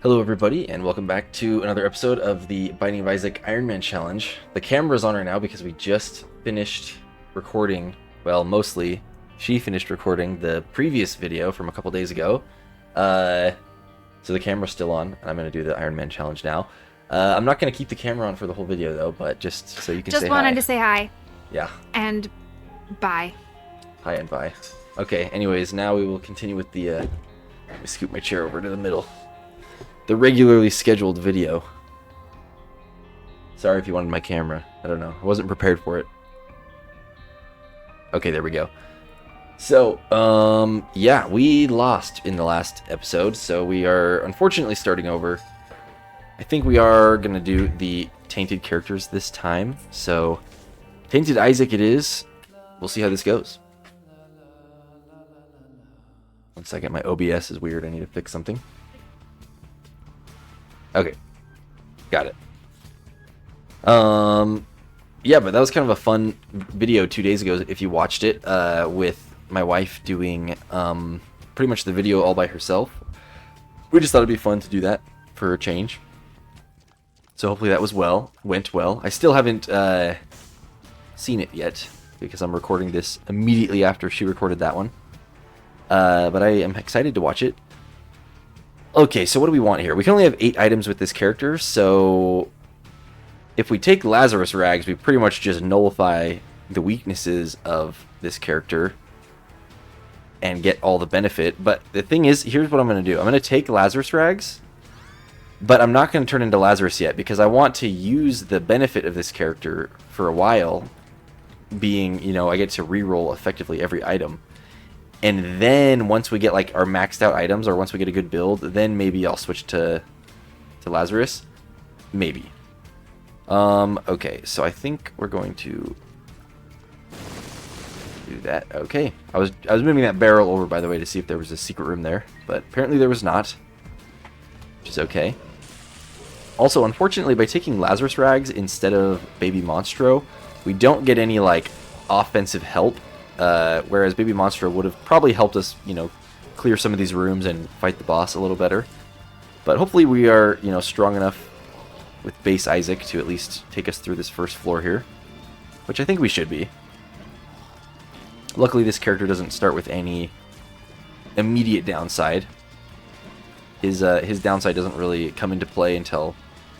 Hello everybody, and welcome back to another episode of the Binding of Isaac Ironman Challenge. The camera's on right now because we just finished recording, well, mostly, she finished recording the previous video from a couple days ago. So the camera's still on, and I'm going to do the Ironman Challenge now. I'm not going to keep the camera on for the whole video though, but just so you can say hi. Just wanted to say hi. Yeah. And bye. Hi and bye. Okay, anyways, now we will continue with the, let me scoot my chair over to the middle. The regularly scheduled video. Sorry if you wanted my camera. I don't know. I wasn't prepared for it. Okay, there we go. So, yeah, we lost in the last episode, so we are unfortunately starting over. I think we are going to do the Tainted characters this time. So, Tainted Isaac it is. We'll see how this goes. One second, my OBS is weird. I need to fix something. Okay, got it. Yeah, but that was kind of a fun video 2 days ago if you watched it, with my wife doing pretty much the video all by herself. We just thought it'd be fun to do that for a change. So hopefully that went well. I still haven't seen it yet because I'm recording this immediately after she recorded that one. But I am excited to watch it. Okay, so what do we want here? We can only have 8 items with this character, so if we take Lazarus Rags, we pretty much just nullify the weaknesses of this character and get all the benefit. But the thing is, here's what I'm going to do. I'm going to take Lazarus Rags, but I'm not going to turn into Lazarus yet because I want to use the benefit of this character for a while, being, you know, I get to reroll effectively every item. And then once we get like our maxed out items, or once we get a good build, then maybe I'll switch to Lazarus. Maybe. Okay, so I think we're going to do that. Okay. I was moving that barrel over, by the way, to see if there was a secret room there, but apparently there was not, which is okay. Also, unfortunately, by taking Lazarus Rags instead of Baby Monstro, we don't get any like offensive help. Whereas Baby Monstro would have probably helped us, you know, clear some of these rooms and fight the boss a little better. But hopefully we are, you know, strong enough with base Isaac to at least take us through this first floor here, which I think we should be. Luckily this character doesn't start with any immediate downside. His downside doesn't really come into play until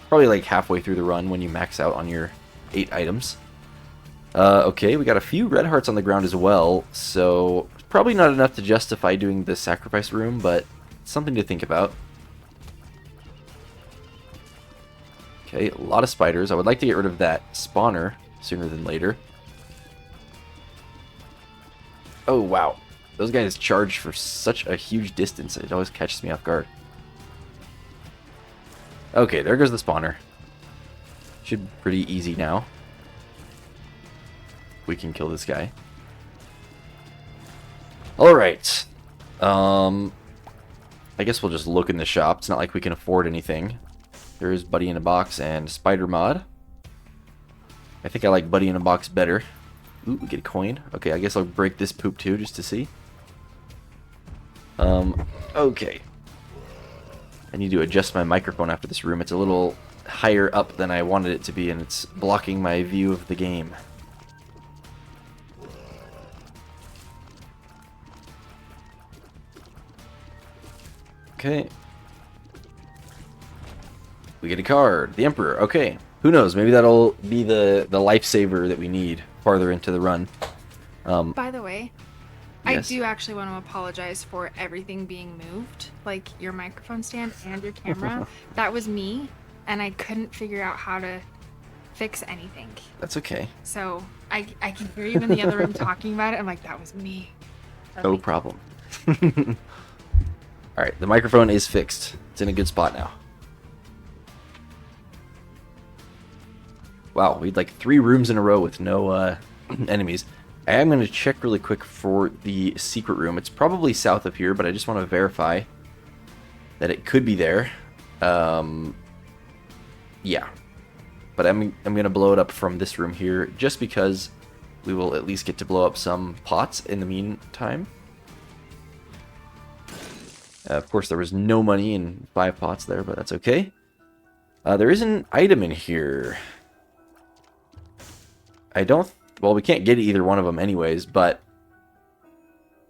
probably like halfway through the run when you max out on your 8 items. Okay, we got a few red hearts on the ground as well, so probably not enough to justify doing the sacrifice room, but something to think about. Okay, a lot of spiders. I would like to get rid of that spawner sooner than later. Oh, wow. Those guys charge for such a huge distance. It always catches me off guard. Okay, there goes the spawner. Should be pretty easy now. We can kill this guy. Alright. I guess we'll just look in the shop. It's not like we can afford anything. There's Buddy in a Box and Spider Mod. I think I like Buddy in a Box better. Ooh, we get a coin. Okay, I guess I'll break this poop too, just to see. Okay. I need to adjust my microphone after this room. It's a little higher up than I wanted it to be, and it's blocking my view of the game. Okay. We get a card. The Emperor. Okay. Who knows? Maybe that'll be the lifesaver that we need farther into the run. By the way, yes. I do actually want to apologize for everything being moved, like your microphone stand and your camera. That was me, and I couldn't figure out how to fix anything. That's okay. So I can hear you in the other room talking about it. I'm like, that was me. No problem. Alright, the microphone is fixed. It's in a good spot now. Wow, we had like 3 rooms in a row with no enemies. I am going to check really quick for the secret room. It's probably south of here, but I just want to verify that it could be there. Yeah. But I'm going to blow it up from this room here, just because we will at least get to blow up some pots in the meantime. Of course, there was no money in 5 pots there, but that's okay. There is an item in here. Well, we can't get either one of them anyways, but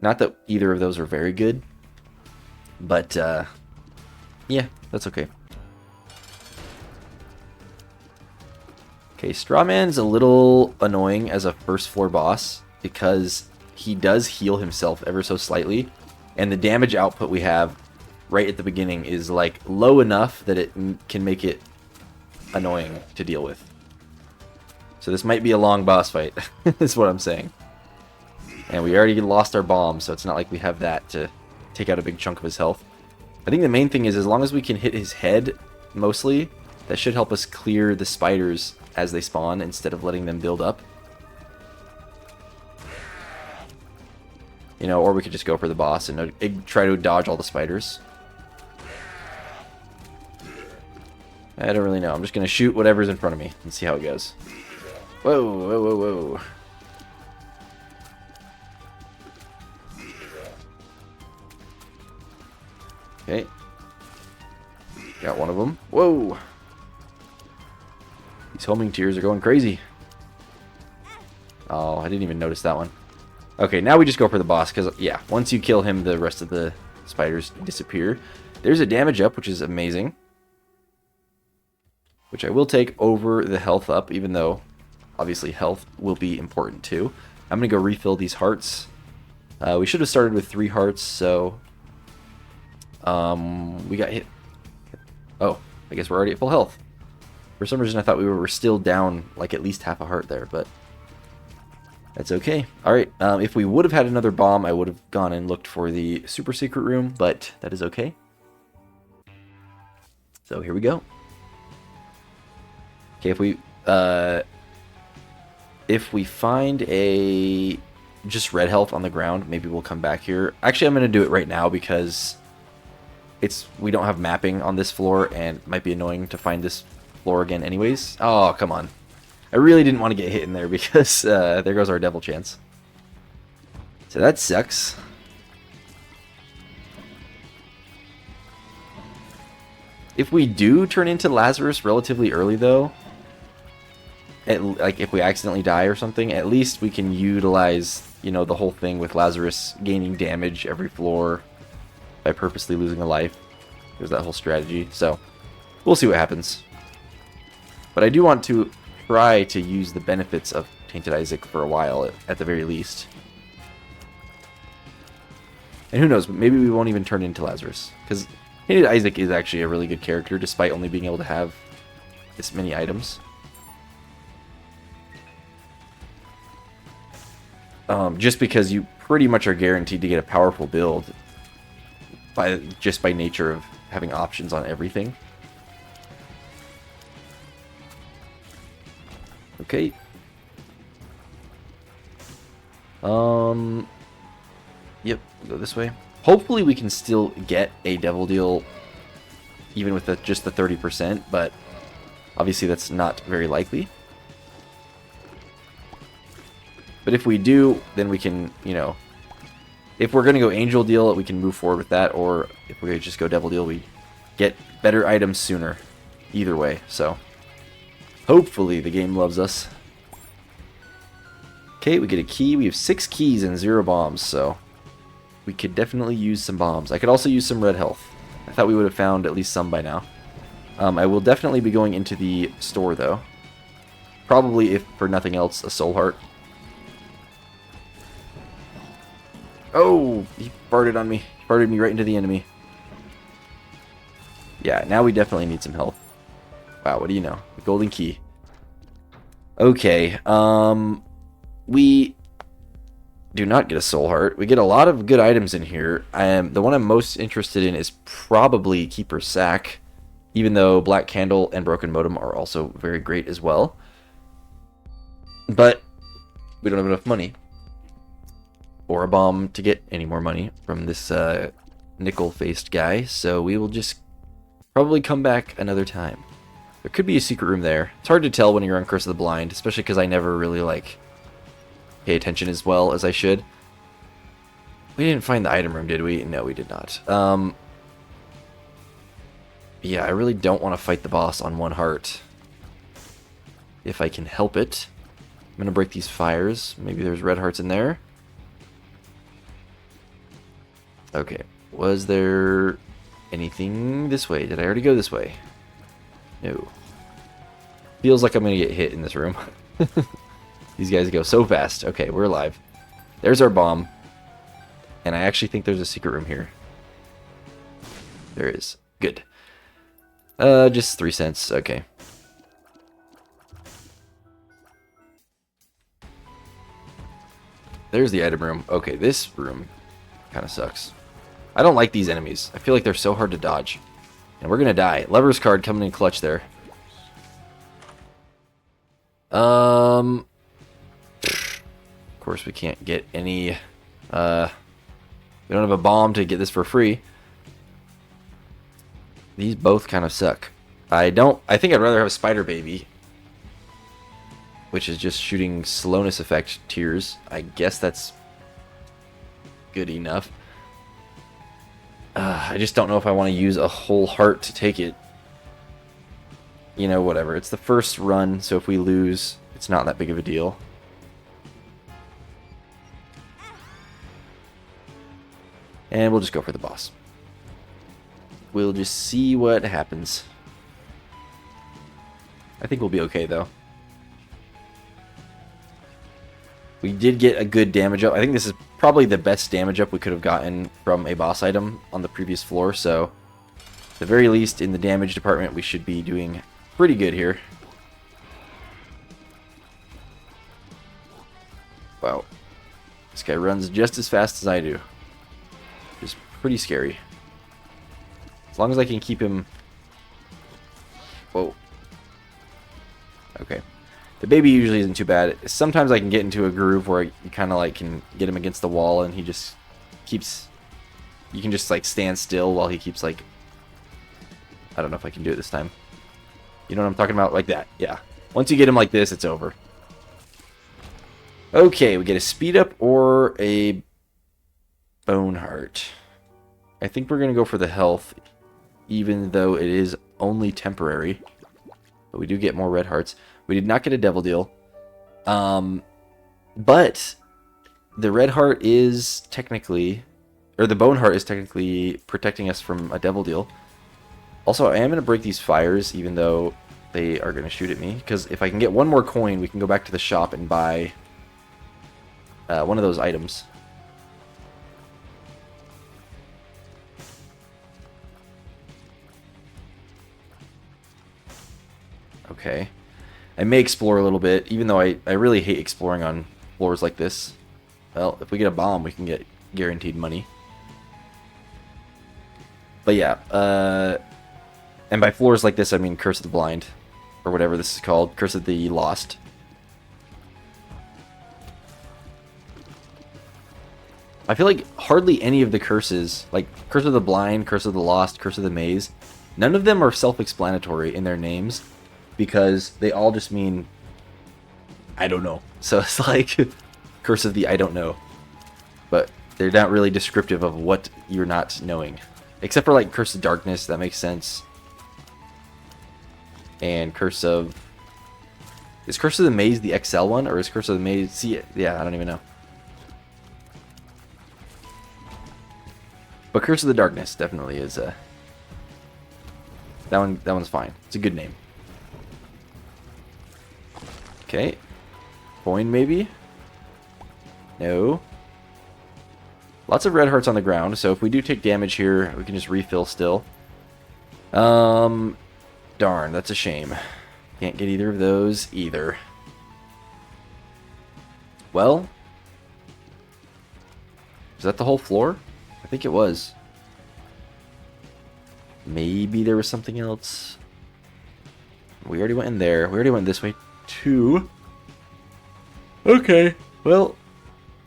not that either of those are very good. But, yeah, that's okay. Okay, Strawman's a little annoying as a first floor boss because he does heal himself ever so slightly, and the damage output we have right at the beginning is like low enough that it can make it annoying to deal with. So this might be a long boss fight, is what I'm saying. And we already lost our bomb, so it's not like we have that to take out a big chunk of his health. I think the main thing is as long as we can hit his head mostly, that should help us clear the spiders as they spawn instead of letting them build up. You know, or we could just go for the boss and try to dodge all the spiders. I don't really know. I'm just going to shoot whatever's in front of me and see how it goes. Whoa, whoa, whoa, whoa. Okay. Got one of them. Whoa! These homing tears are going crazy. Oh, I didn't even notice that one. Okay, now we just go for the boss, because, yeah, once you kill him, the rest of the spiders disappear. There's a damage up, which is amazing. Which I will take over the health up, even though, obviously, health will be important, too. I'm going to go refill these hearts. We should have started with 3 hearts, so... we got hit. Oh, I guess we're already at full health. For some reason, I thought we were still down, like, at least half a heart there, but... that's okay. Alright, if we would have had another bomb, I would have gone and looked for the super secret room, but that is okay. So here we go. Okay, if we find a just red health on the ground, maybe we'll come back here. Actually, I'm going to do it right now because we don't have mapping on this floor, and it might be annoying to find this floor again anyways. Oh, come on. I really didn't want to get hit in there because there goes our devil chance. So that sucks. If we do turn into Lazarus relatively early, though, like if we accidentally die or something, at least we can utilize, you know, the whole thing with Lazarus gaining damage every floor by purposely losing a life. There's that whole strategy. So we'll see what happens. But I do want to try to use the benefits of Tainted Isaac for a while, at the very least. And who knows, maybe we won't even turn into Lazarus. Because Tainted Isaac is actually a really good character, despite only being able to have this many items. Just because you pretty much are guaranteed to get a powerful build just by nature of having options on everything. Okay. Yep, we'll go this way. Hopefully we can still get a devil deal even with just the 30%, but obviously that's not very likely. But if we do, then we can, you know, if we're going to go angel deal, we can move forward with that, or if we're going to just go devil deal, we get better items sooner. Either way, so hopefully the game loves us. Okay, we get a key. We have 6 keys and 0 bombs, so we could definitely use some bombs. I could also use some red health. I thought we would have found at least some by now. I will definitely be going into the store, though. Probably, if for nothing else, a soul heart. Oh, he farted on me. He farted me right into the enemy. Yeah, now we definitely need some health. Wow, what do you know? The golden key. Okay, we do not get a soul heart. We get a lot of good items in here. The one I'm most interested in is probably Keeper's Sack, even though Black Candle and Broken Modem are also very great as well. But we don't have enough money or a bomb to get any more money from this nickel-faced guy, so we will just probably come back another time. There could be a secret room there. It's hard to tell when you're on Curse of the Blind, especially because I never really, like, pay attention as well as I should. We didn't find the item room, did we? No, we did not. Yeah, I really don't want to fight the boss on 1 heart. If I can help it. I'm going to break these fires. Maybe there's red hearts in there. Okay. Was there anything this way? Did I already go this way? No. Feels like I'm going to get hit in this room. These guys go so fast. Okay, we're alive. There's our bomb. And I actually think there's a secret room here. There is. Good. Just 3 cents. Okay. There's the item room. Okay, this room kind of sucks. I don't like these enemies. I feel like they're so hard to dodge. And we're going to die. Lever's card coming in clutch there. Of course, we can't get any... we don't have a bomb to get this for free. These both kind of suck. I think I'd rather have a Spider Baby, which is just shooting slowness effect tears. I guess that's good enough. I just don't know if I want to use a whole heart to take it. You know, whatever. It's the first run, so if we lose, it's not that big of a deal. And we'll just go for the boss. We'll just see what happens. I think we'll be okay, though. We did get a good damage up. I think this is probably the best damage up we could have gotten from a boss item on the previous floor, so at the very least, in the damage department, we should be doing pretty good here. Wow. This guy runs just as fast as I do. Which is pretty scary. As long as I can keep him... Whoa. Okay. The baby usually isn't too bad. Sometimes I can get into a groove where you kind of like can get him against the wall and he just keeps... You can just like stand still while he keeps like... I don't know if I can do it this time. You know what I'm talking about? Like that. Yeah. Once you get him like this, it's over. Okay, we get a speed up or a bone heart. I think we're going to go for the health, even though it is only temporary. But we do get more red hearts. We did not get a devil deal. But the red heart is technically, or the bone heart is technically protecting us from a devil deal. Also, I am going to break these fires, even though they are going to shoot at me. Because if I can get one more coin, we can go back to the shop and buy one of those items. Okay. I may explore a little bit, even though I really hate exploring on floors like this. Well, if we get a bomb, we can get guaranteed money. But yeah, and by floors like this, I mean Curse of the Blind, or whatever this is called, Curse of the Lost. I feel like hardly any of the curses, like Curse of the Blind, Curse of the Lost, Curse of the Maze, none of them are self-explanatory in their names, because they all just mean, I don't know. So it's like Curse of the I don't know. But they're not really descriptive of what you're not knowing. Except for like Curse of Darkness, that makes sense. And Curse of... Is Curse of the Maze the XL one? Or is Curse of the Maze... See, yeah, I don't even know. But Curse of the Darkness definitely is that one's fine. It's a good name. Okay. Coin, maybe? No. Lots of red hearts on the ground, so if we do take damage here, we can just refill still. Darn, that's a shame. Can't get either of those either. Well. Is that the whole floor? I think it was. Maybe there was something else. We already went in there. We already went this way too. Okay. Well,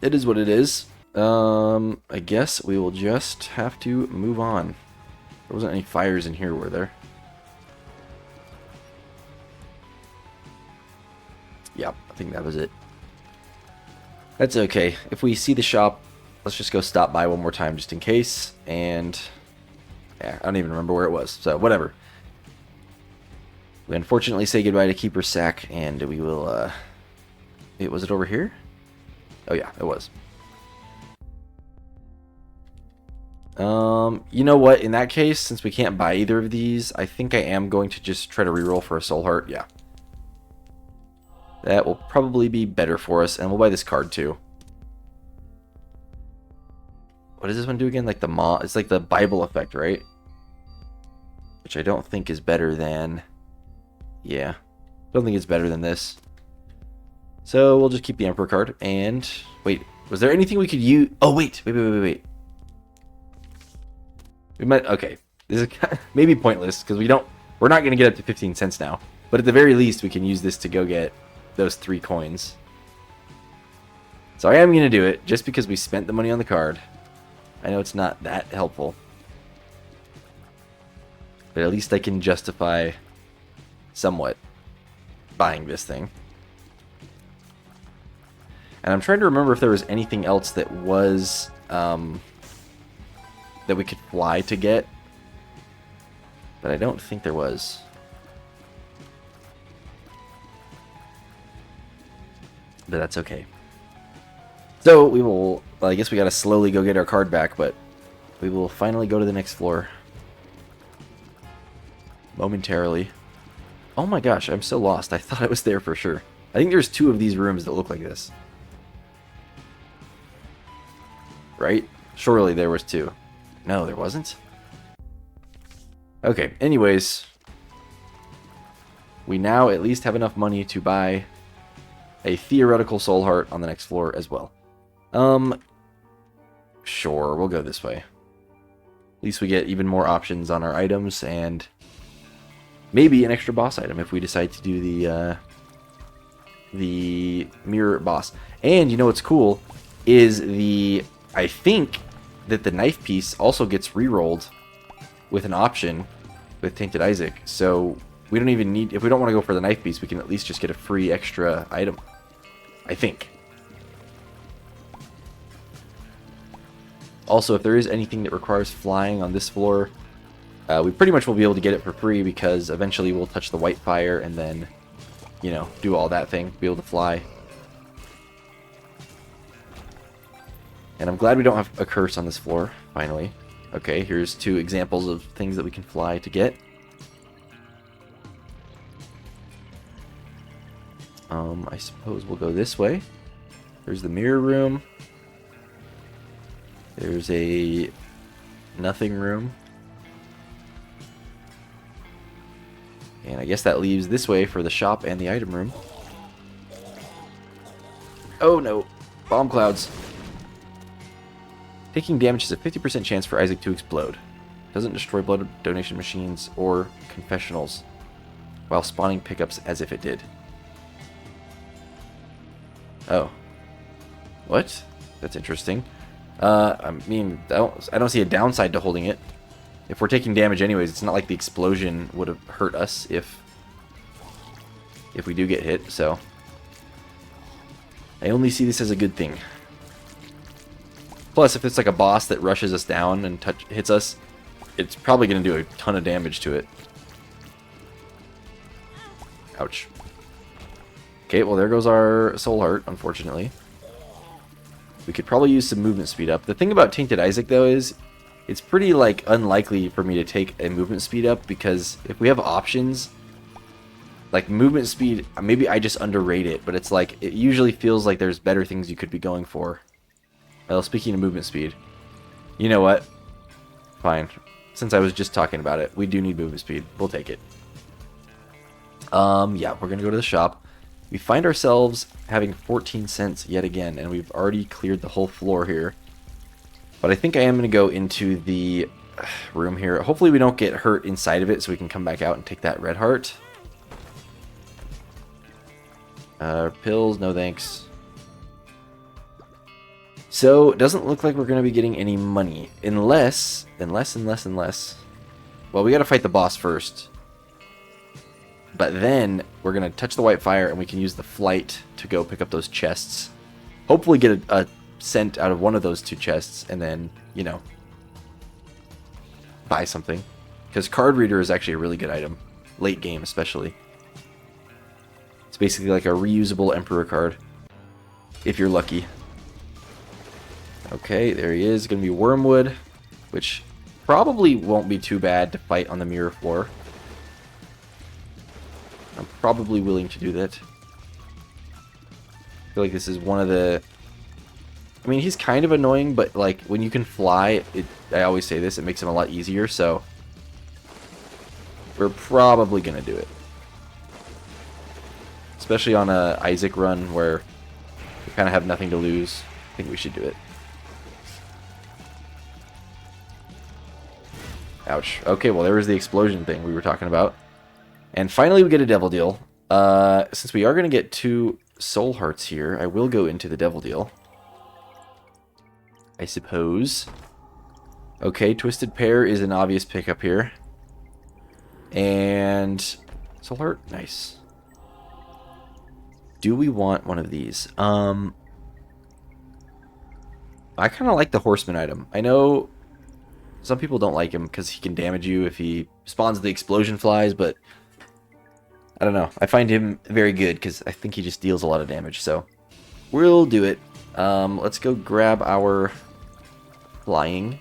it is what it is. I guess we will just have to move on. There wasn't any fires in here, were there? Yep, I think that was it. That's okay. If we see the shop, let's just go stop by one more time just in case. And Yeah, I don't even remember where it was, so whatever. We unfortunately say goodbye to Keeper Sack, and we will, wait, was it over here? Oh yeah, it was. You know what? In that case, since we can't buy either of these, I think I am going to just try to reroll for a Soul Heart. Yeah. That will probably be better for us, and we'll buy this card too. What does this one do again? Like the it's like the Bible effect, right? Which I don't think is better than... Yeah. I don't think it's better than this. So we'll just keep the Emperor card, and... Wait, was there anything we could use? Oh, wait. Wait. We might... Okay. This is maybe pointless, because we're not going to get up to 15 cents now. But at the very least, we can use this to go get those 3 coins. So I am going to do it, just because we spent the money on the card. I know it's not that helpful. But at least I can justify somewhat buying this thing. And I'm trying to remember if there was anything else that was that we could fly to get. But I don't think there was. But that's okay. So we will, well, I guess we gotta slowly go get our card back, but we will finally go to the next floor. Momentarily. Oh my gosh, I'm so lost. I thought I was there for sure. I think there's 2 of these rooms that look like this. Right? Surely there was 2. No, there wasn't? Okay, anyways. We now at least have enough money to buy a theoretical Soul Heart on the next floor as well. Sure, we'll go this way. At least we get even more options on our items, and maybe an extra boss item if we decide to do the mirror boss. And you know what's cool is I think that the knife piece also gets re-rolled with an option with Tainted Isaac. So we don't even need, if we don't want to go for the knife piece, we can at least just get a free extra item. I think. Also, if there is anything that requires flying on this floor, we pretty much will be able to get it for free, because eventually we'll touch the white fire and then, you know, do all that thing, be able to fly. And I'm glad we don't have a curse on this floor, finally. Okay, here's 2 examples of things that we can fly to get. I suppose we'll go this way. There's the mirror room. There's a nothing room. And I guess that leaves this way for the shop and the item room. Oh no, bomb clouds. Taking damage has a 50% chance for Isaac to explode. Doesn't destroy blood donation machines or confessionals, while spawning pickups as if it did. Oh. What? That's interesting. I mean, I don't see a downside to holding it. If we're taking damage anyways, it's not like the explosion would have hurt us if we do get hit, so I only see this as a good thing. Plus, if it's like a boss that rushes us down and hits us, it's probably going to do a ton of damage to it. Ouch. Okay, well there goes our Soul Heart, unfortunately. We could probably use some movement speed up. The thing about Tainted Isaac, though, is it's pretty, like, unlikely for me to take a movement speed up, because if we have options, like movement speed, maybe I just underrate it, but it's like, it usually feels like there's better things you could be going for. Well, speaking of movement speed, you know what? Fine. Since I was just talking about it, we do need movement speed. We'll take it. Yeah, we're gonna go to the shop. We find ourselves having 14 cents yet again, and we've already cleared the whole floor here. But I think I am going to go into the room here. Hopefully we don't get hurt inside of it, so we can come back out and take that red heart. Pills, no thanks. So, it doesn't look like we're going to be getting any money. Unless... Well, we got to fight the boss first. But then, we're going to touch the white fire, and we can use the flight to go pick up those chests. Hopefully get a cent out of one of those 2 chests, and then, you know, buy something. Because Card Reader is actually a really good item. Late game, especially. It's basically like a reusable Emperor card. If you're lucky. Okay, there he is. Going to be Wormwood. Which probably won't be too bad to fight on the mirror floor. I'm probably willing to do that. I feel like this is one of the... I mean, he's kind of annoying, but like when you can fly, I always say this, it makes him a lot easier, so we're probably going to do it. Especially on a Isaac run where we kind of have nothing to lose. I think we should do it. Ouch. Okay, well, there was the explosion thing we were talking about. And finally, we get a Devil Deal. Since we are going to get 2 Soul Hearts here, I will go into the Devil Deal. I suppose. Okay, Twisted Pair is an obvious pickup here. And Soul Heart, nice. Do we want one of these? I kind of like the Horseman item. I know some people don't like him because he can damage you if he spawns the explosion flies, but I don't know. I find him very good because I think he just deals a lot of damage, so we'll do it. Let's go grab our flying,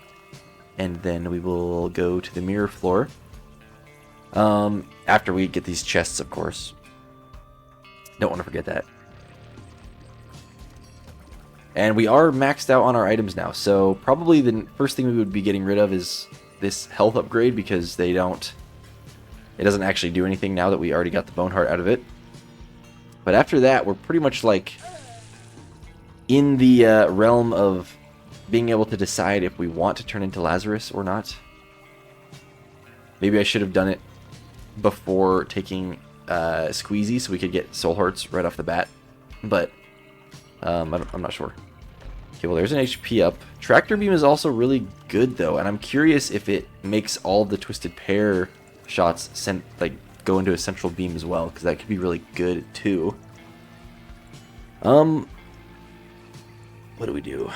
and then we will go to the mirror floor. After we get these chests, of course. Don't want to forget that. And we are maxed out on our items now, so probably the first thing we would be getting rid of is this health upgrade, because it doesn't actually do anything now that we already got the Bone Heart out of it. But after that, we're pretty much like in the realm of being able to decide if we want to turn into Lazarus or not. Maybe I should have done it before taking Squeezy so we could get Soul Hearts right off the bat. But I'm not sure. Okay, well, there's an HP up. Tractor Beam is also really good, though, and I'm curious if it makes all of the Twisted Pair shots go into a central beam as well, because that could be really good, too. What do we do?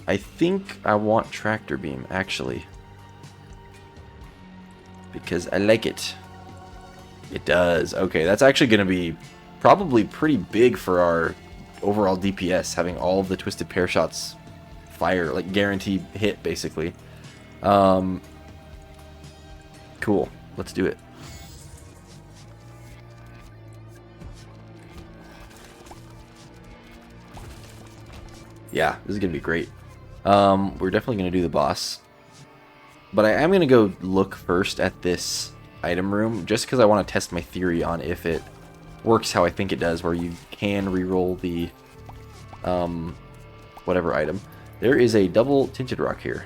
I think I want Tractor Beam, actually. Because I like it. It does. Okay, that's actually going to be probably pretty big for our overall DPS, having all of the Twisted Pair shots fire, like guaranteed hit, basically. Cool. Let's do it. Yeah, this is going to be great. We're definitely going to do the boss. But I am going to go look first at this item room, just because I want to test my theory on if it works how I think it does, where you can reroll the whatever item. There is a double tinted rock here.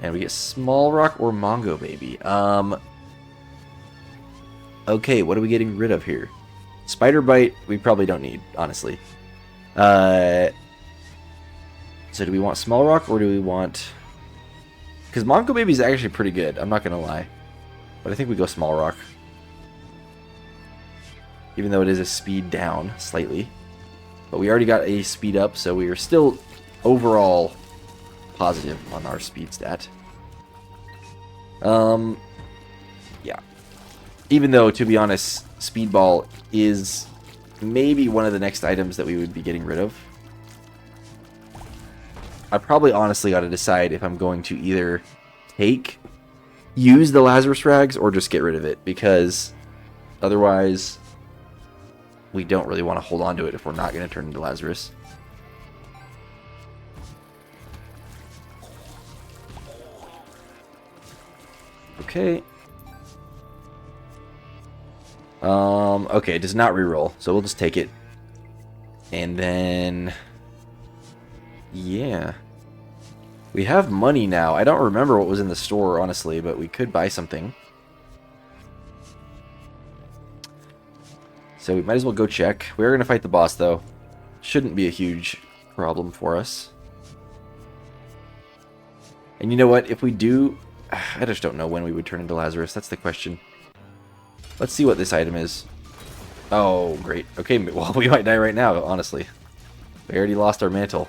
And we get small rock or Mongo baby. Okay, what are we getting rid of here? Spider bite we probably don't need, honestly. So do we want small rock or do we want... Because Mongo baby is actually pretty good, I'm not gonna lie. But I think we go small rock. Even though it is a speed down slightly. But we already got a speed up, so we are still overall positive on our speed stat. Yeah. Even though, to be honest, Speedball is maybe one of the next items that we would be getting rid of. I probably honestly got to decide if I'm going to either use the Lazarus Rags or just get rid of it, because otherwise we don't really want to hold on to it if we're not going to turn into Lazarus. Okay. Okay, it does not reroll, so we'll just take it. And then... yeah. We have money now. I don't remember what was in the store, honestly, but we could buy something. So we might as well go check. We are going to fight the boss, though. Shouldn't be a huge problem for us. And you know what? If we do... I just don't know when we would turn into Lazarus. That's the question. Let's see what this item is. Oh, great. Okay, well, we might die right now, honestly. We already lost our mantle.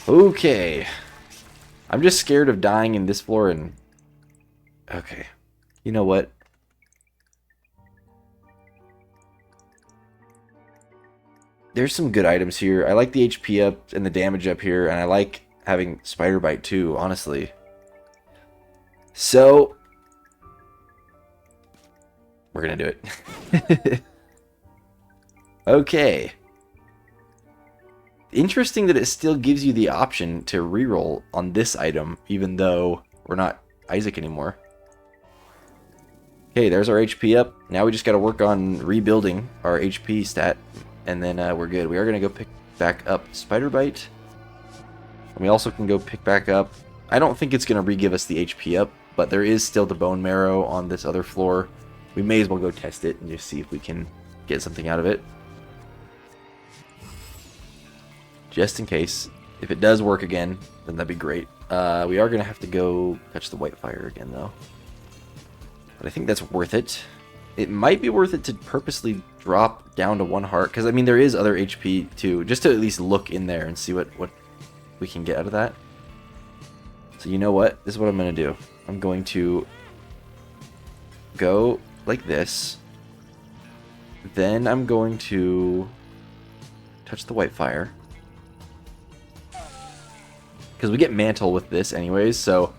Okay. I'm just scared of dying in this floor and... Okay. You know what? There's some good items here. I like the HP up and the damage up here, and I like having Spider Bite too, honestly. So... We're gonna do it. Okay. Interesting that it still gives you the option to reroll on this item, even though we're not Isaac anymore. Okay, there's our HP up. Now we just gotta work on rebuilding our HP stat, and then we're good. We are gonna go pick back up Spider Bite. And we also can go pick back up... I don't think it's gonna re-give us the HP up, but there is still the Bone Marrow on this other floor. We may as well go test it and just see if we can get something out of it. Just in case. If it does work again, then that'd be great. We are going to have to go touch the white fire again, though. But I think that's worth it. It might be worth it to purposely drop down to 1 heart. Because, I mean, there is other HP, too. Just to at least look in there and see what we can get out of that. So, you know what? This is what I'm going to do. I'm going to go like this. Then I'm going to touch the white fire. Because we get Mantle with this anyways, so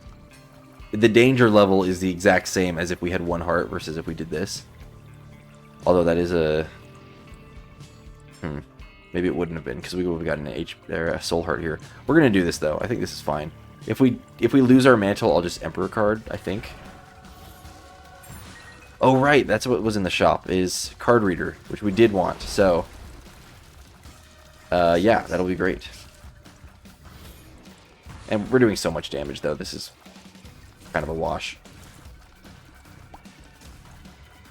the danger level is the exact same as if we had 1 heart versus if we did this. Although that is a... Maybe it wouldn't have been, because we would have gotten a soul heart here. We're going to do this, though. I think this is fine. If we lose our Mantle, I'll just Emperor card, I think. Oh, right, that's what was in the shop, is Card Reader, which we did want, so... yeah, that'll be great. And we're doing so much damage, though. This is kind of a wash.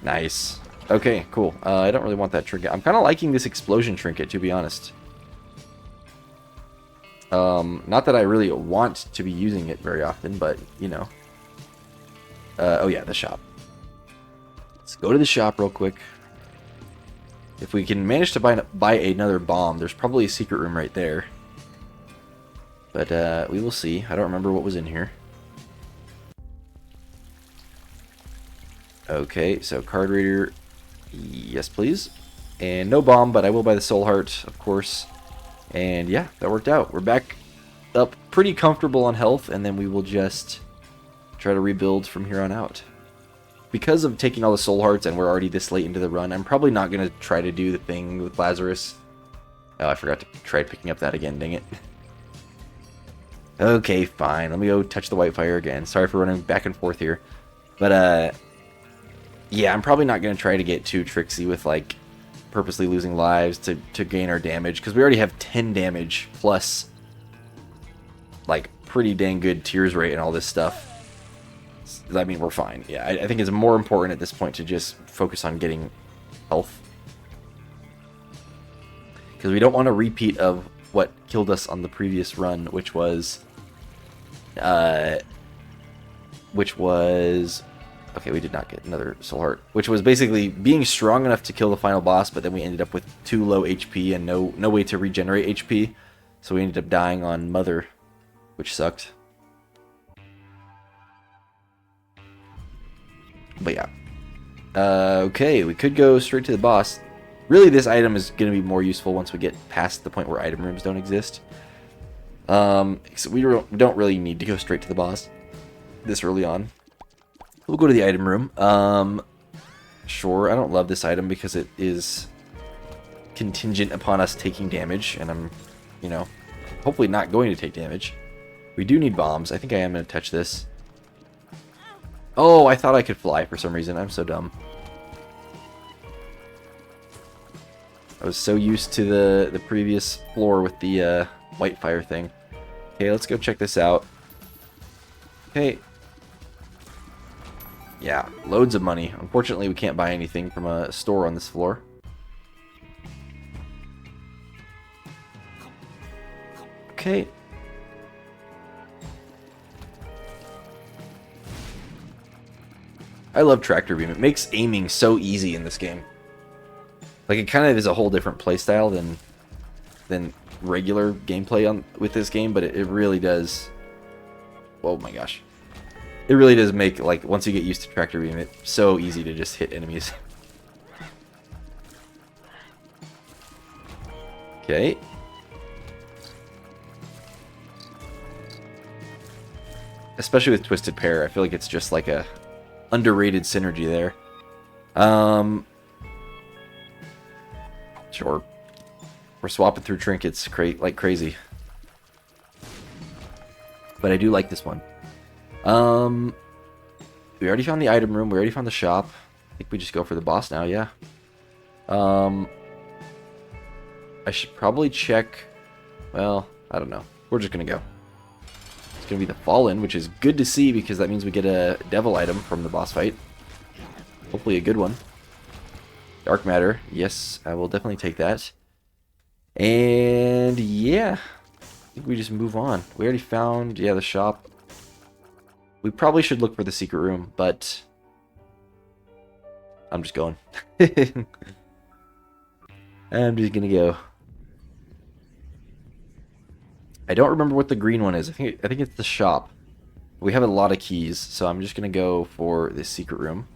Nice. Okay, cool. I don't really want that trinket. I'm kind of liking this explosion trinket, to be honest. Not that I really want to be using it very often, but, you know. Oh, yeah, the shop. Let's go to the shop real quick. If we can manage to buy another bomb, there's probably a secret room right there. But we will see. I don't remember what was in here. Okay, so card reader, yes please. And no bomb, but I will buy the soul heart, of course. And yeah, that worked out. We're back up pretty comfortable on health, and then we will just try to rebuild from here on out. Because of taking all the soul hearts and we're already this late into the run, I'm probably not going to try to do the thing with Lazarus. Oh, I forgot to try picking up that again, dang it. Okay, fine. Let me go touch the white fire again. Sorry for running back and forth here. But, yeah, I'm probably not going to try to get too tricksy with, like, purposely losing lives to gain our damage. Because we already have 10 damage plus, like, pretty dang good tears rate and all this stuff. I mean, we're fine. Yeah, I think it's more important at this point to just focus on getting health. Because we don't want a repeat of what killed us on the previous run, which was... Okay, we did not get another soul heart. Which was basically being strong enough to kill the final boss, but then we ended up with too low HP and no way to regenerate HP. So we ended up dying on Mother, which sucked. But yeah. Okay, we could go straight to the boss. Really, this item is going to be more useful once we get past the point where item rooms don't exist. So we don't really need to go straight to the boss this early on. We'll go to the item room. Sure, I don't love this item because it is contingent upon us taking damage, and I'm, you know, hopefully not going to take damage. We do need bombs. I think I am going to touch this. Oh, I thought I could fly for some reason. I'm so dumb. I was so used to the previous floor with the white fire thing. Okay, let's go check this out. Okay. Yeah, loads of money. Unfortunately, we can't buy anything from a store on this floor. Okay. I love Tractor Beam. It makes aiming so easy in this game. Like, it kind of is a whole different playstyle than regular gameplay with this game, but it really does. Oh my gosh, it really does make, like, once you get used to tractor beam, it's so easy to just hit enemies. Okay. Especially with Twisted Pair, I feel like it's just like a underrated synergy there. Sure. We're swapping through trinkets like crazy. But I do like this one. We already found the item room. We already found the shop. I think we just go for the boss now, yeah. I should probably check... Well, I don't know. We're just going to go. It's going to be the Fallen, which is good to see because that means we get a devil item from the boss fight. Hopefully a good one. Dark Matter. Yes, I will definitely take that. And yeah, I think we just move on. We already found, yeah, the shop. We probably should look for the secret room, but I'm just going. I'm just gonna go. I don't remember what the green one is. I think it's the shop. We have a lot of keys, so I'm just gonna go for this secret room.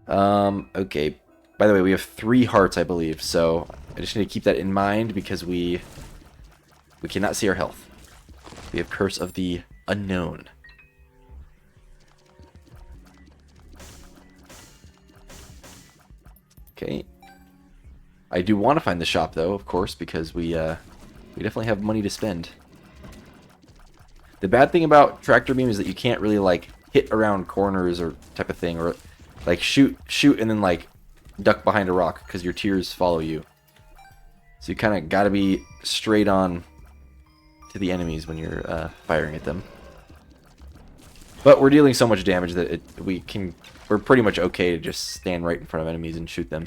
Okay. By the way, we have 3 hearts, I believe, so I just need to keep that in mind because we cannot see our health. We have Curse of the Unknown. Okay. I do want to find the shop, though, of course, because we definitely have money to spend. The bad thing about tractor beam is that you can't really, like, hit around corners or type of thing, or like shoot and then like duck behind a rock because your tears follow you. So you kind of got to be straight on to the enemies when you're firing at them. But we're dealing so much damage that we're pretty much okay to just stand right in front of enemies and shoot them.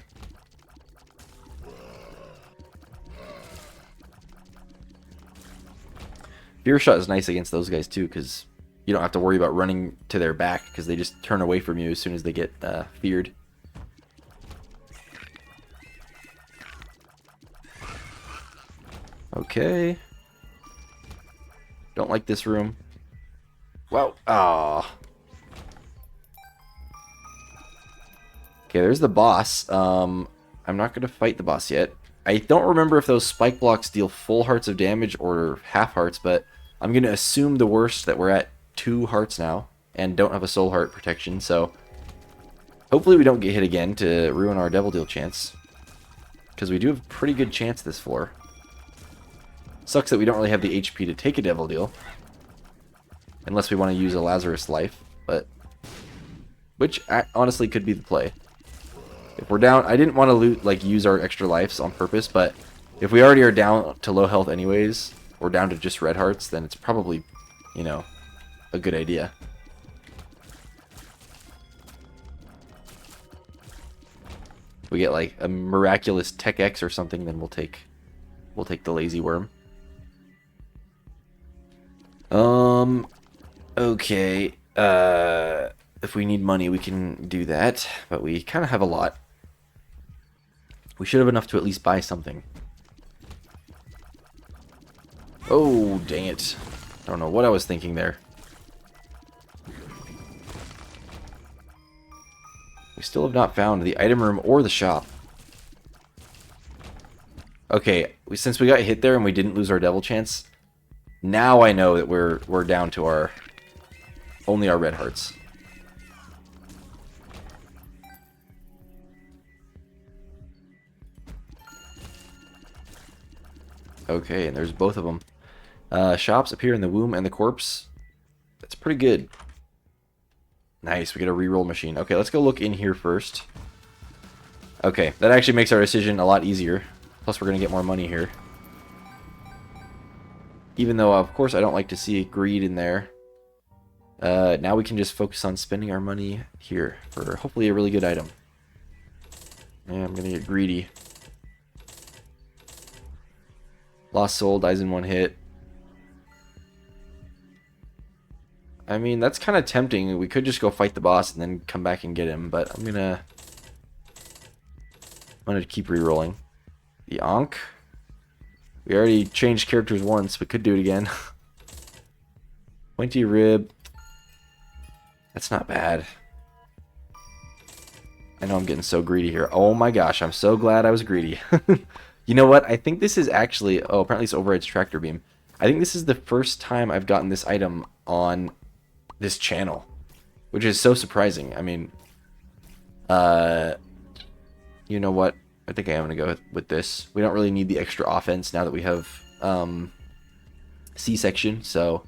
Fear Shot is nice against those guys too, because you don't have to worry about running to their back, because they just turn away from you as soon as they get feared. Okay. Don't like this room. Wow. Ah. Okay, there's the boss. I'm not going to fight the boss yet. I don't remember if those spike blocks deal full hearts of damage or half hearts, but I'm going to assume the worst, that we're at 2 hearts now and don't have a soul heart protection, so hopefully we don't get hit again to ruin our devil deal chance, because we do have a pretty good chance this floor. Sucks that we don't really have the HP to take a devil deal, unless we want to use a Lazarus life, but which honestly could be the play. If we're down, I didn't want to use our extra lives on purpose, but if we already are down to low health anyways, or down to just red hearts, then it's probably, you know, a good idea. If we get like a miraculous Tech X or something, then we'll take the lazy worm. Okay. If we need money, we can do that, but we kind of have a lot. We should have enough to at least buy something. Oh, dang it. I don't know what I was thinking there. We still have not found the item room or the shop. Okay, since we got hit there and we didn't lose our devil chance, now I know that we're down to only our red hearts. Okay, and there's both of them. Shops appear in the womb and the corpse. That's pretty good. Nice, we get a reroll machine. Okay, let's go look in here first. Okay, that actually makes our decision a lot easier. Plus, we're going to get more money here. Even though, of course, I don't like to see greed in there. Now we can just focus on spending our money here for hopefully a really good item. Yeah, I'm going to get greedy. Lost Soul dies in 1 hit. I mean, that's kind of tempting. We could just go fight the boss and then come back and get him, but I'm gonna keep re-rolling. The Ankh. We already changed characters once. We could do it again. Pointy rib. That's not bad. I know I'm getting so greedy here. Oh my gosh, I'm so glad I was greedy. You know what? I think this is actually... Oh, apparently it's overrides tractor beam. I think this is the first time I've gotten this item on this channel, which is so surprising. I mean, you know what? I think I am going to go with this. We don't really need the extra offense now that we have C-section, so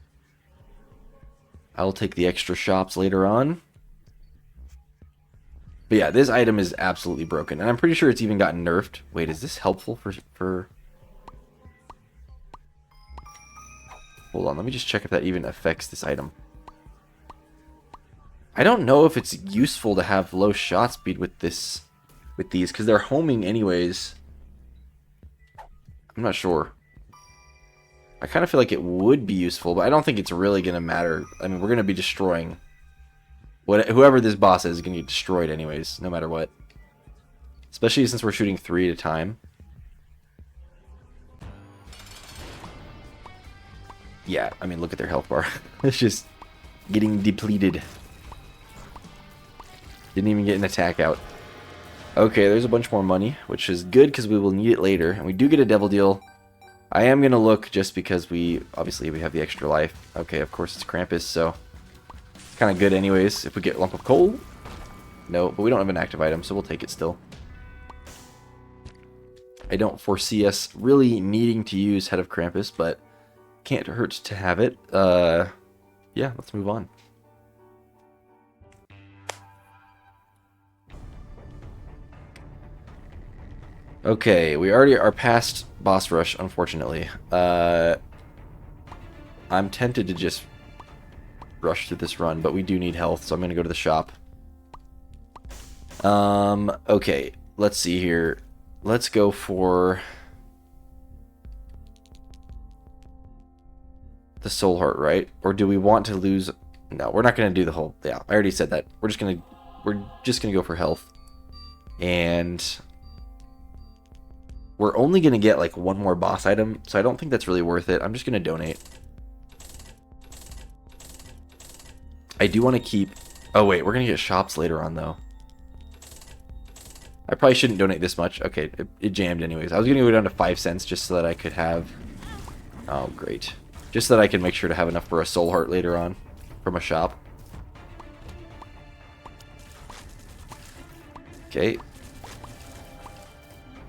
I'll take the extra shops later on. But yeah, this item is absolutely broken, and I'm pretty sure it's even gotten nerfed. Wait, is this helpful for... Hold on, let me just check if that even affects this item. I don't know if it's useful to have low shot speed with these, because they're homing anyways. I'm not sure. I kind of feel like it would be useful, but I don't think it's really going to matter. I mean, we're going to be destroying... Whoever this boss is going to get destroyed anyways, no matter what. Especially since we're shooting 3 at a time. Yeah, I mean, look at their health bar. It's just getting depleted. Didn't even get an attack out. Okay, there's a bunch more money, which is good because we will need it later. And we do get a devil deal. I am going to look just because obviously we have the extra life. Okay, of course it's Krampus, so... kind of good anyways if we get lump of coal. No, but we don't have an active item, so we'll take it still. I don't foresee us really needing to use Head of Krampus, but can't hurt to have it. Yeah, let's move on. Okay, we already are past boss rush, unfortunately. I'm tempted to just rush through this run, but we do need health, so I'm gonna go to the shop. Okay, let's see here. Let's go for the soul heart, right? Or do we want to lose? No, we're not gonna do the whole... Yeah, I already said that. We're just gonna go for health. And we're only gonna get like one more boss item, so I don't think that's really worth it. I'm just gonna donate. I do want to keep... Oh, wait. We're going to get shops later on, though. I probably shouldn't donate this much. Okay, it jammed anyways. I was going to go down to 5 cents just so that I could have... Oh, great. Just so that I can make sure to have enough for a soul heart later on from a shop. Okay.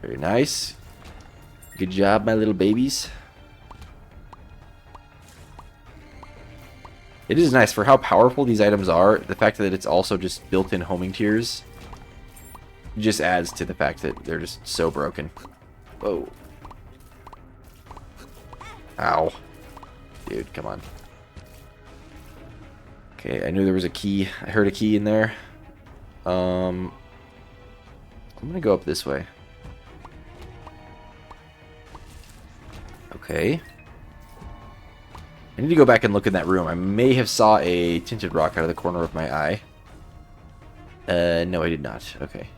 Very nice. Good job, my little babies. It is nice for how powerful these items are. The fact that it's also just built-in homing tiers just adds to the fact that they're just so broken. Whoa. Ow. Dude, come on. Okay, I knew there was a key. I heard a key in there. I'm gonna go up this way. Okay. I need to go back and look in that room. I may have saw a tinted rock out of the corner of my eye. No, I did not. Okay.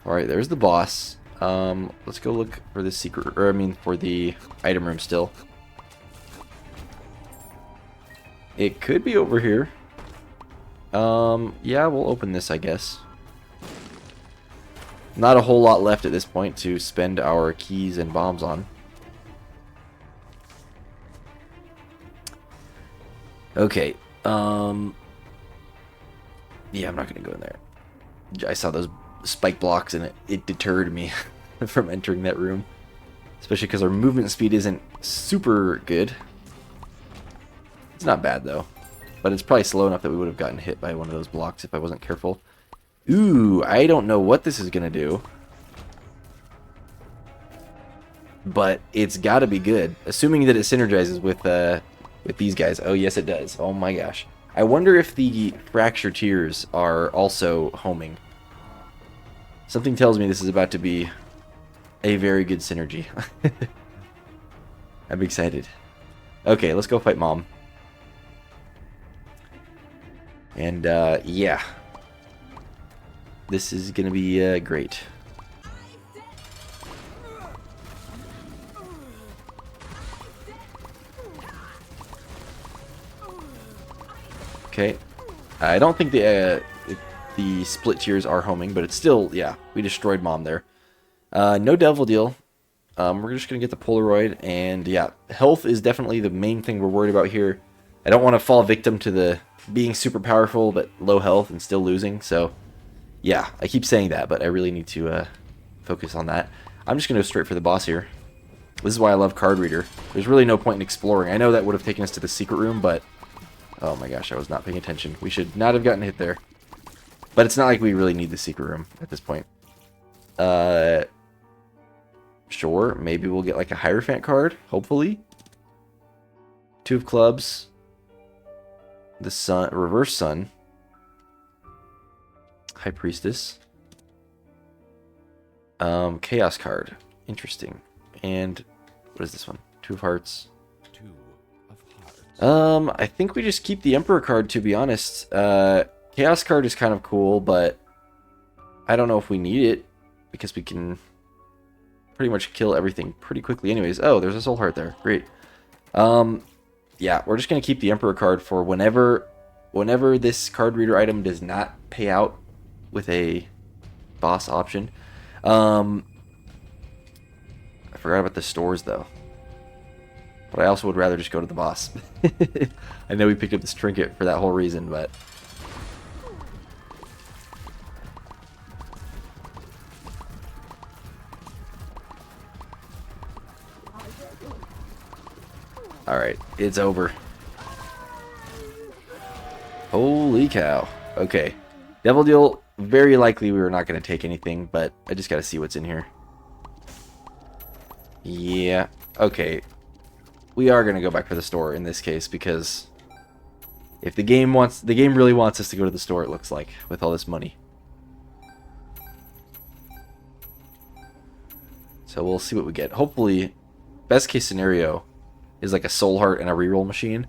Alright, there's the boss. Let's go look for the secret... Or, I mean, for the item room still. It could be over here. Yeah, we'll open this, I guess. Not a whole lot left at this point to spend our keys and bombs on. Okay. Yeah, I'm not going to go in there. I saw those spike blocks and it deterred me from entering that room. Especially because our movement speed isn't super good. It's not bad, though. But it's probably slow enough that we would have gotten hit by one of those blocks if I wasn't careful. Ooh, I don't know what this is going to do. But it's got to be good. Assuming that it synergizes with these guys. Oh, yes, it does. Oh, my gosh. I wonder if the fracture tiers are also homing. Something tells me this is about to be a very good synergy. I'm excited. Okay, let's go fight Mom. And, yeah. This is going to be great. Okay. I don't think the split tiers are homing, but it's still, yeah, we destroyed Mom there. No Devil Deal. We're just going to get the Polaroid, and yeah, health is definitely the main thing we're worried about here. I don't want to fall victim to the being super powerful, but low health and still losing, so yeah, I keep saying that, but I really need to focus on that. I'm just going to go straight for the boss here. This is why I love Card Reader. There's really no point in exploring. I know that would have taken us to the secret room, but oh my gosh, I was not paying attention. We should not have gotten hit there. But it's not like we really need the secret room at this point. Sure, maybe we'll get like a Hierophant card, hopefully. 2 of clubs. The sun, reverse sun. High Priestess. Chaos card. Interesting. And what is this one? 2 of hearts. 2 of hearts. I think we just keep the Emperor card, to be honest. Chaos card is kind of cool, but I don't know if we need it because we can pretty much kill everything pretty quickly anyways. Oh, there's a soul heart there. Great. Yeah, we're just going to keep the Emperor card for whenever this card reader item does not pay out with a boss option. I forgot about the stores though. But I also would rather just go to the boss. I know we picked up this trinket for that whole reason, but alright, it's over. Holy cow. Okay. Devil Deal, very likely we were not going to take anything, but I just got to see what's in here. Yeah, okay. We are going to go back for the store in this case, because if the game really wants us to go to the store, it looks like, with all this money. So we'll see what we get. Hopefully, best case scenario is like a soul heart and a reroll machine.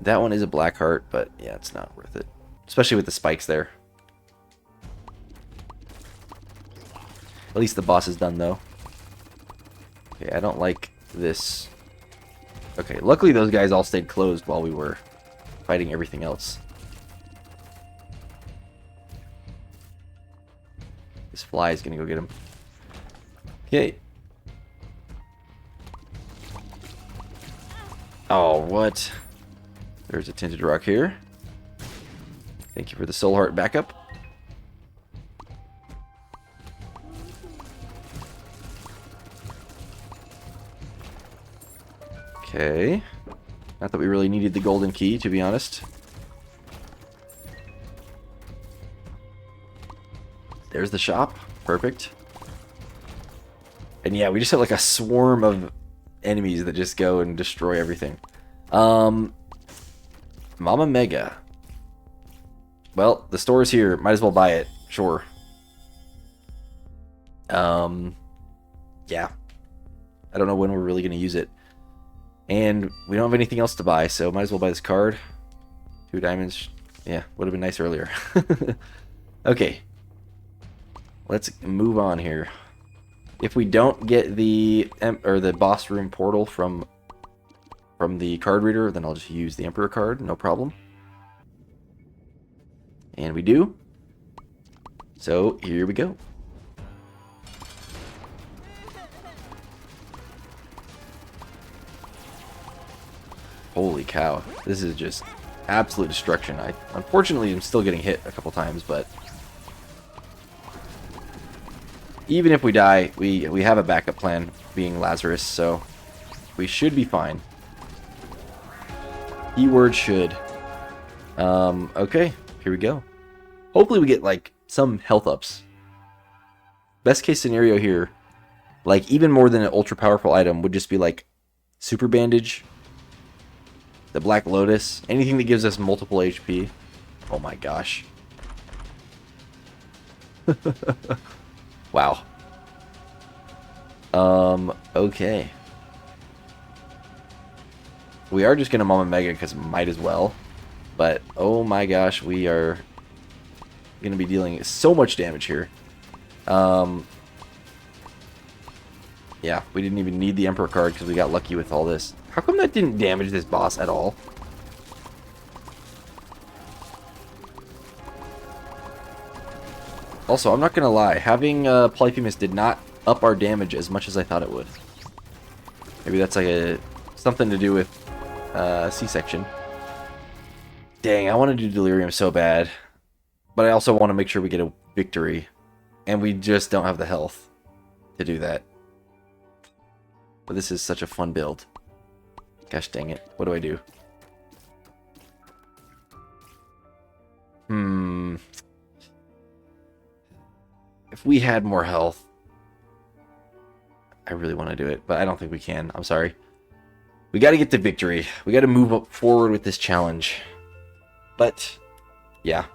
That one is a black heart, but yeah, it's not worth it. Especially with the spikes there. At least the boss is done, though. Okay, I don't like this. Okay, luckily those guys all stayed closed while we were fighting everything else. This fly is gonna go get him. Okay. Oh, what? There's a tinted rock here. Thank you for the soul heart backup. Okay. Not that we really needed the golden key, to be honest. There's the shop. Perfect. And yeah, we just have like a swarm of enemies that just go and destroy everything. Mama Mega. Well, the store's here. Might as well buy it. Sure. Yeah. I don't know when we're really going to use it. And we don't have anything else to buy, so might as well buy this card. 2 diamonds. Yeah, would have been nice earlier. Okay. Let's move on here. If we don't get the boss room portal from the card reader, then I'll just use the Emperor card, no problem. And we do. So here we go. Holy cow. This is just absolute destruction. I unfortunately am still getting hit a couple times, but even if we die, we have a backup plan being Lazarus, so we should be fine. Keyword should. Okay, here we go. Hopefully we get like some health ups. Best case scenario here, like even more than an ultra powerful item, would just be like super bandage, the Black Lotus, anything that gives us multiple HP. Oh my gosh. Wow. Okay. We are just gonna Mama Mega because might as well. But oh my gosh, we are gonna be dealing so much damage here. Yeah, we didn't even need the Emperor card because we got lucky with all this. How come that didn't damage this boss at all? Also, I'm not gonna lie, having Polyphemus did not up our damage as much as I thought it would. Maybe that's like something to do with C-section. Dang, I want to do Delirium so bad. But I also want to make sure we get a victory. And we just don't have the health to do that. But this is such a fun build. Gosh dang it. What do I do? If we had more health, I really want to do it, but I don't think we can. I'm sorry. We got to get the victory. We got to move up forward with this challenge. But, yeah.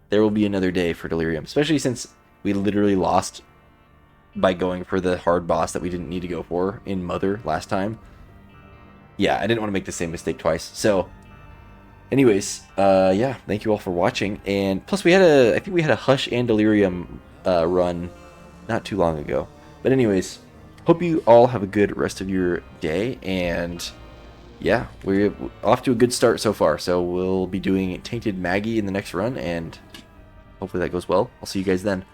There will be another day for Delirium, especially since we literally lost by going for the hard boss that we didn't need to go for in Mother last time. Yeah, I didn't want to make the same mistake twice. So, anyways, yeah, thank you all for watching. And plus, I think we had a Hush and Delirium run not too long ago. But anyways, hope you all have a good rest of your day. And yeah, we're off to a good start so far. So we'll be doing Tainted Maggie in the next run, and hopefully that goes well. I'll see you guys then.